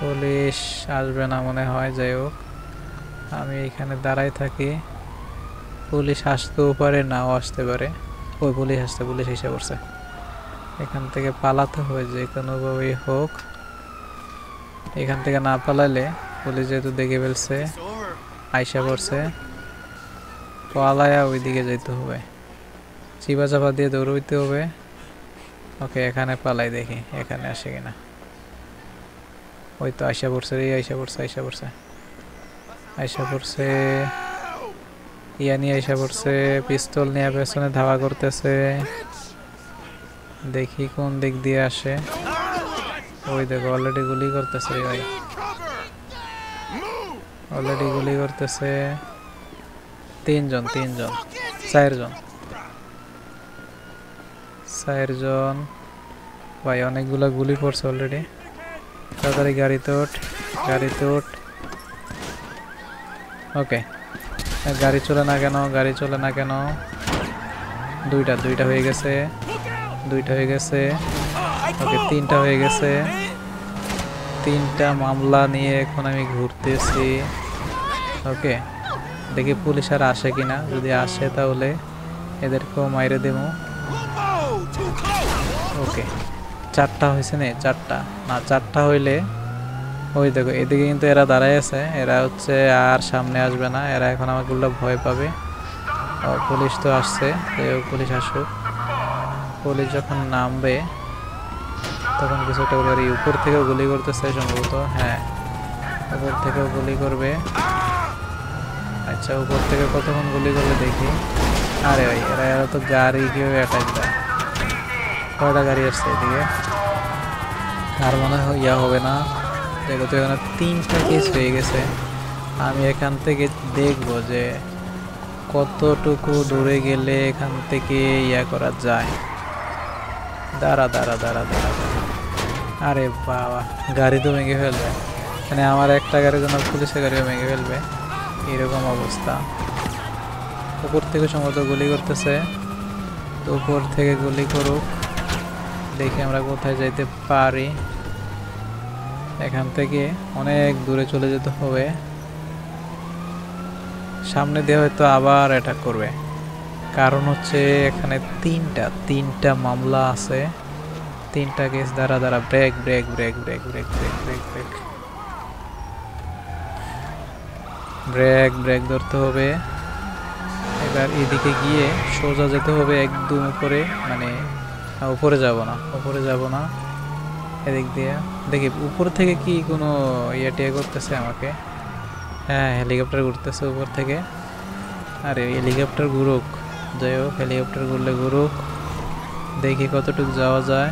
Police আসবে না মনে হয়, যাই হোক আমি এখানে দাঁড়াই থাকি। পুলিশ আসতেও পারে, নাও আসতে পারে। ওই পুলিশ আসতে, পুলিশ এসে পড়ছে। এখান থেকে পালাতে হয় যে কোনোভাবেই হোক। এখান থেকে না পালালে পুলিশ যেহেতু দেখে ফেলছে, আইসা পড়ছে, পালায়া ওইদিকে যেতে হবে, চিপা চাপা দিয়ে দৌড়ইতে হবে। ওকে, এখানে পালাই, দেখি এখানে আসে কিনা। ওই তো আইসা পড়ছে রে, আইসা পড়ছে, আইসা পড়ছে, আইসা পড়ছে। ইয়া নিয়ে আইসা পড়ছে, পিস্তল নিয়ে পেছনে ধাওয়া করতেছে। দেখি কোন দিক দিয়ে আসে। ওই দেখো অলরেডি গুলি করতেছে ভাই, অলরেডি গুলি করতেছে। তিনজন, চারজন, চারজন ভাই, অনেকগুলা গুলি পড়ছে অলরেডি। তাড়াতাড়ি গাড়িতে ওঠ, গাড়িতে ওঠ। ওকে, গাড়ি চলে না কেন, গাড়ি চলে না কেন? দুইটা হয়ে গেছে, দুইটা হয়ে গেছে। ওকে, তিনটা হয়ে গেছে। তিনটা মামলা নিয়ে এখন আমি ঘুরতেছি। ওকে, দেখি পুলিশ আর আসে কিনা। যদি আসে তাহলে এদেরকেও মাইরে দেবো। ওকে, চারটা হয়েছে না? চারটা না, চারটা হইলে ওই দেখো এদিকে কিন্তু এরা দাঁড়ায় আছে। এরা হচ্ছে আর সামনে আসবে না, এরা এখন আমাকে উল্টা ভয় পাবে। পুলিশ তো আসছে, পুলিশ আসুক। পুলিশ যখন নামবে তখন কিছু একটা করবে। উপর থেকেও গুলি করতেছে সম্ভবত, হ্যাঁ উপর থেকেও গুলি করবে। আচ্ছা, উপর থেকে কতক্ষণ গুলি করবে দেখি। আরে ভাই, এরা তো গাড়ি কিভাবে অ্যাটাক দেয়। কয়টা গাড়ি আসছে এদিকে, আর মনে হয় ইয়া হবে না। দেখো তো এখানে তিনটা কেস হয়ে গেছে। আমি এখান থেকে দেখবো যে কতটুকু দূরে গেলে এখান থেকে ইয়া করা যায়। দাঁড়া দাঁড়া দাঁড়া দাঁড়া দাঁড়া। আরে বাবা, গাড়ি তো ভেঙে ফেলবে, মানে আমার একটা গাড়ির জন্য পুলিশের গাড়িও ভেঙে ফেলবে, এরকম অবস্থা। উপর থেকে সম্ভবত গুলি করতেছে, তো উপর থেকে গুলি করুক, দেখি আমরা কোথায় যাইতে পারি। এখান থেকে অনেক দূরে চলে যেতে হবে। সামনে দিয়ে হয়তো আবার অ্যাটাক করবে, কারণ হচ্ছে এখানে তিনটা মামলা আছে, তিনটা কেস। দ্বারা দ্বারা break break break break break break break break break break ধরতে হবে। এবার এদিকে গিয়ে সোজা যেতে হবে একদম উপরে, মানে উপরে যাব না, উপরে যাব না, এদিক দিয়ে দেখি উপর থেকে কি কোনো টিয়া করতেছে আমাকে। হ্যাঁ, হেলিকপ্টার ঘুরতেছে উপর থেকে। আরে হেলিকপ্টার ঘুরুক, যাই হোক হেলিকপ্টার ঘুরলে ঘুরুক, দেখি কতটুকু যাওয়া যায়।